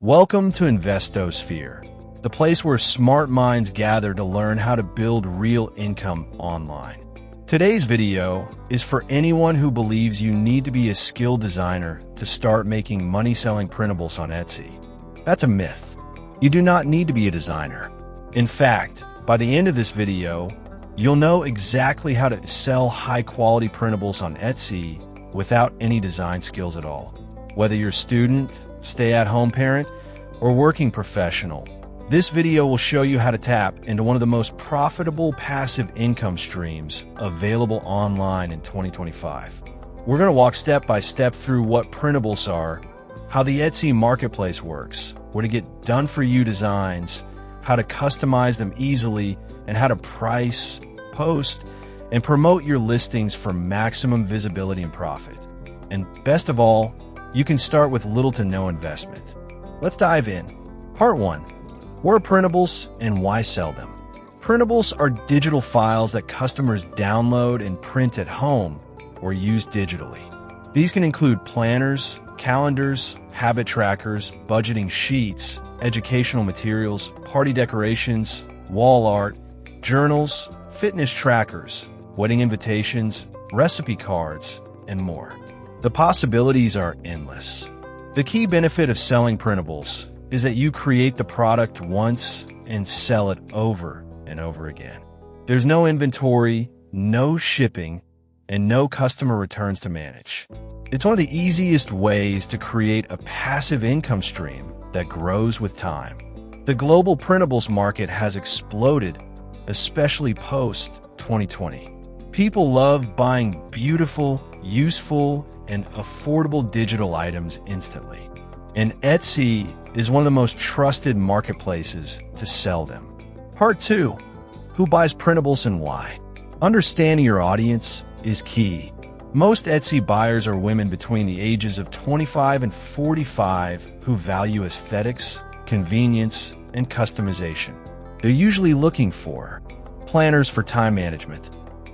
Welcome to InvestoSphere, the place where smart minds gather to learn how to build real income online. Today's video is for anyone who believes you need to be a skilled designer to start making money selling printables on Etsy. That's a myth. You do not need to be a designer. In fact, by the end of this video, you'll know exactly how to sell high-quality printables on Etsy without any design skills at all. Whether you're a student, stay-at-home parent, or working professional, this video will show you how to tap into one of the most profitable passive income streams available online in 2025. We're going to walk step by step through what printables are, how the Etsy marketplace works, where to get done-for-you designs, how to customize them easily, and how to price, post, and promote your listings for maximum visibility and profit. And best of all, you can start with little to no investment. Let's dive in. Part 1. What are printables and why sell them? Printables are digital files that customers download and print at home or use digitally. These can include planners, calendars, habit trackers, budgeting sheets, educational materials, party decorations, wall art, journals, fitness trackers, wedding invitations, recipe cards, and more. The possibilities are endless. The key benefit of selling printables is that you create the product once and sell it over and over again. There's no inventory, no shipping, and no customer returns to manage. It's one of the easiest ways to create a passive income stream that grows with time. The global printables market has exploded, especially post-2020. People love buying beautiful, useful, and affordable digital items instantly. And Etsy is one of the most trusted marketplaces to sell them. Part 2. Who buys printables and why? Understanding your audience is key. Most Etsy buyers are women between the ages of 25 and 45 who value aesthetics, convenience, and customization. They're usually looking for planners for time management,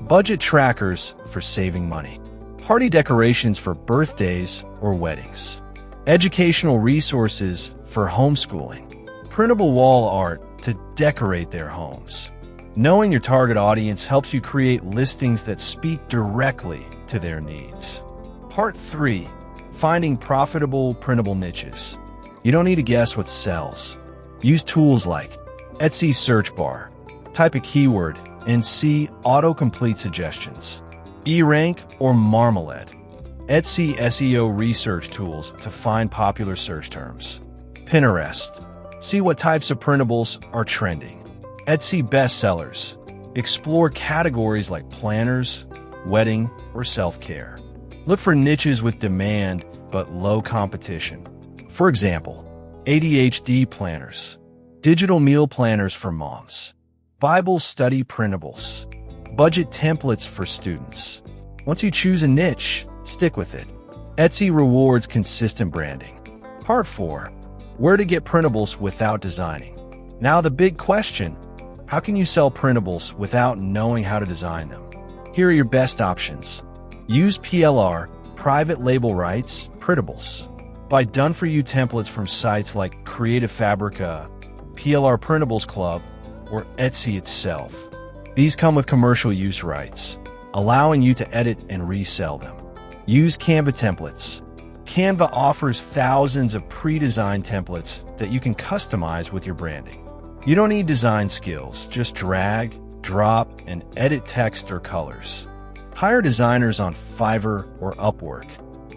budget trackers for saving money, party decorations for birthdays or weddings, educational resources for homeschooling, printable wall art to decorate their homes. Knowing your target audience helps you create listings that speak directly to their needs. Part 3. Finding profitable printable niches. You don't need to guess what sells. Use tools like Etsy search bar, type a keyword, and see autocomplete suggestions. eRank or Marmalade. Etsy SEO research tools to find popular search terms. Pinterest. See what types of printables are trending. Etsy bestsellers. Explore categories like planners, wedding, or self-care. Look for niches with demand but low competition. For example, ADHD planners, digital meal planners for moms, Bible study printables, budget templates for students. Once you choose a niche, stick with it. Etsy rewards consistent branding. Part 4. Where to get printables without designing. Now the big question, how can you sell printables without knowing how to design them? Here are your best options. Use PLR, private label rights, printables. Buy done-for-you templates from sites like Creative Fabrica, PLR Printables Club, or Etsy itself. These come with commercial use rights, allowing you to edit and resell them. Use Canva templates. Canva offers thousands of pre-designed templates that you can customize with your branding. You don't need design skills, just drag, drop, and edit text or colors. Hire designers on Fiverr or Upwork.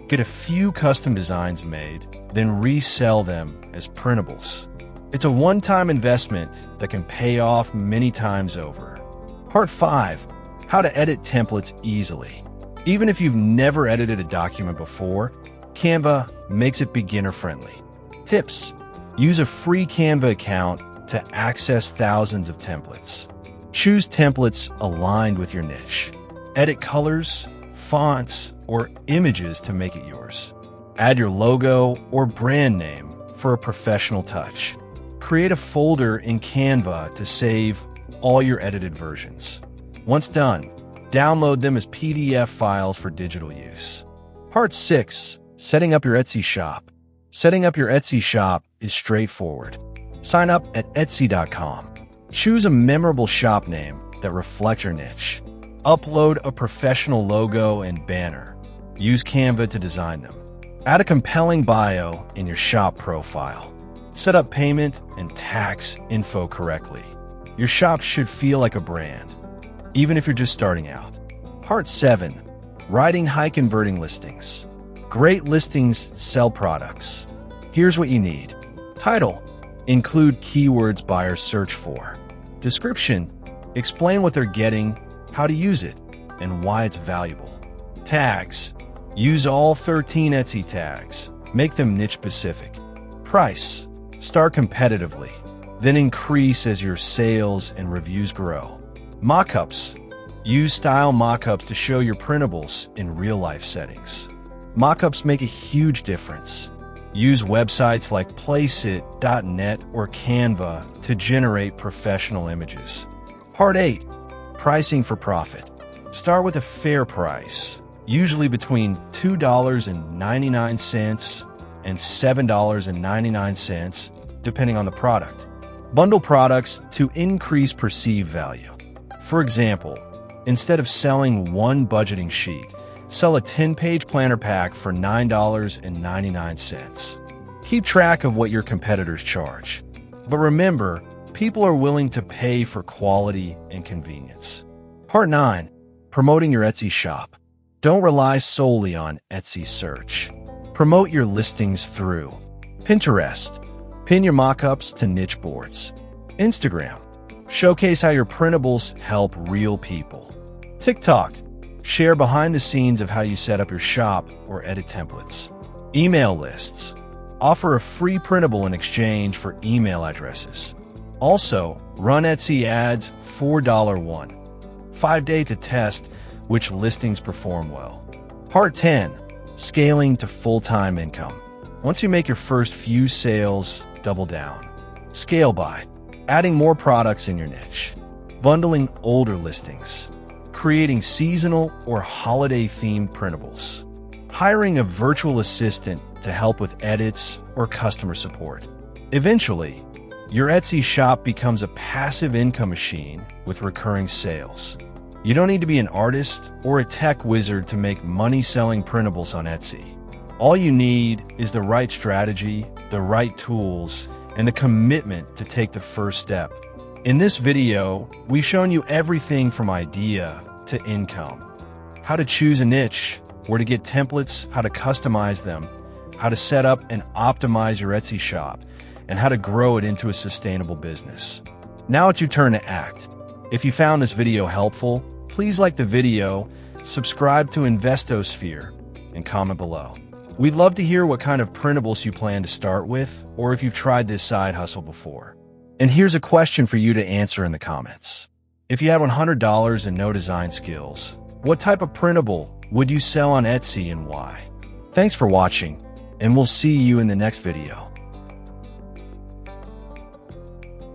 Get a few custom designs made, then resell them as printables. It's a one-time investment that can pay off many times over. Part 5. How to edit templates easily. Even if you've never edited a document before, Canva makes it beginner-friendly. Tips. Use a free Canva account to access thousands of templates. Choose templates aligned with your niche. Edit colors, fonts, or images to make it yours. Add your logo or brand name for a professional touch. Create a folder in Canva to save all your edited versions. Once done, download them as PDF files for digital use. Part 6. Setting up your Etsy shop. Setting up your Etsy shop is straightforward. Sign up at Etsy.com. Choose a memorable shop name that reflects your niche. Upload a professional logo and banner. Use Canva to design them. Add a compelling bio in your shop profile. Set up payment and tax info correctly. Your shop should feel like a brand, even if you're just starting out. Part 7. Writing high-converting listings. Great listings sell products. Here's what you need. Title. Include keywords buyers search for. Description. Explain what they're getting, how to use it, and why it's valuable. Tags. Use all 13 Etsy tags. Make them niche-specific. Price. Start competitively, then increase as your sales and reviews grow. Mockups. Use style mockups to show your printables in real-life settings. Mockups make a huge difference. Use websites like Placeit.net or Canva to generate professional images. Part 8. Pricing for profit. Start with a fair price, usually between $2.99 and $7.99, depending on the product. Bundle products to increase perceived value. For example, instead of selling one budgeting sheet, sell a 10-page planner pack for $9.99. Keep track of what your competitors charge. But remember, people are willing to pay for quality and convenience. Part 9. Promoting your Etsy shop. Don't rely solely on Etsy search. Promote your listings through Pinterest. Pin your mockups to niche boards. Instagram. Showcase how your printables help real people. TikTok. Share behind the scenes of how you set up your shop or edit templates. Email lists. Offer a free printable in exchange for email addresses. Also, run Etsy ads $4 one. 5-day to test which listings perform well. Part 10. Scaling to full-time income. Once you make your first few sales, double down. Scale by adding more products in your niche, bundling older listings, creating seasonal or holiday-themed printables, hiring a virtual assistant to help with edits or customer support. Eventually, your Etsy shop becomes a passive income machine with recurring sales. You don't need to be an artist or a tech wizard to make money selling printables on Etsy. All you need is the right strategy, the right tools, and the commitment to take the first step. In this video, we've shown you everything from idea to income. How to choose a niche, where to get templates, how to customize them, how to set up and optimize your Etsy shop, and how to grow it into a sustainable business. Now it's your turn to act. If you found this video helpful, please like the video, subscribe to InvestoSphere, and comment below. We'd love to hear what kind of printables you plan to start with, or if you've tried this side hustle before. And here's a question for you to answer in the comments. If you had $100 and no design skills, what type of printable would you sell on Etsy and why? Thanks for watching, and we'll see you in the next video.